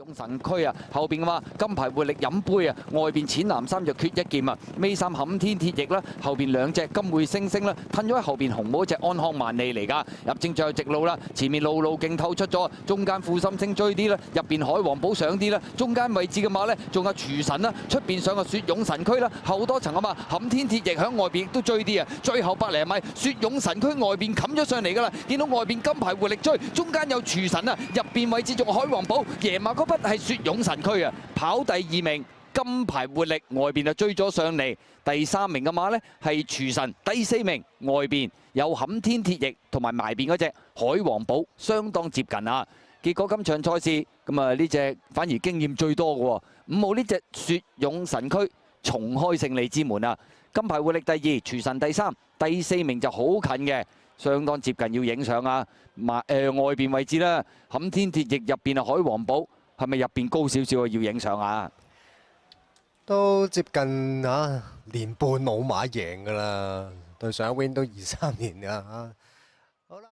勇神區啊，後邊嘅話金牌活力飲杯啊，外邊淺藍衫就缺一件啊，尾衫冚天鐵翼啦，後邊兩隻金匯星星啦，褪咗喺後邊紅帽嗰隻安康萬利嚟㗎，入正最後直路啦，前面路徑透出咗，中間富心星追啲啦，入邊海王寶上啲啦，中間位置嘅馬咧仲有廚神啦，出邊上個雪勇神區啦，後多層啊嘛，冚天鐵翼響外邊亦都追啲啊，最後百零米雪勇神區外邊冚咗上嚟㗎啦，見到外邊金牌活力追，中間有廚神啊，入邊位置仲有海王寶，贏馬嗰筆係雪勇神區啊，跑第2名金牌活力外邊就追咗上嚟，第3名嘅馬呢係廚神，第4名外邊有冚天鐵翼同埋埋邊嗰隻海王寶，相當接近啊！結果今場賽事咁啊呢隻反而經驗最多嘅喎，5號呢隻雪勇神區重開勝利之門啊！金牌活力第2，廚神第3，第4名就好近嘅。相當接近要影相啊！外邊位置啦，冚天鐵翼入邊啊，海王寶係咪入邊高少少啊？要影相啊！都接近年半老馬贏㗎啦，對上一 win 都23年㗎嚇。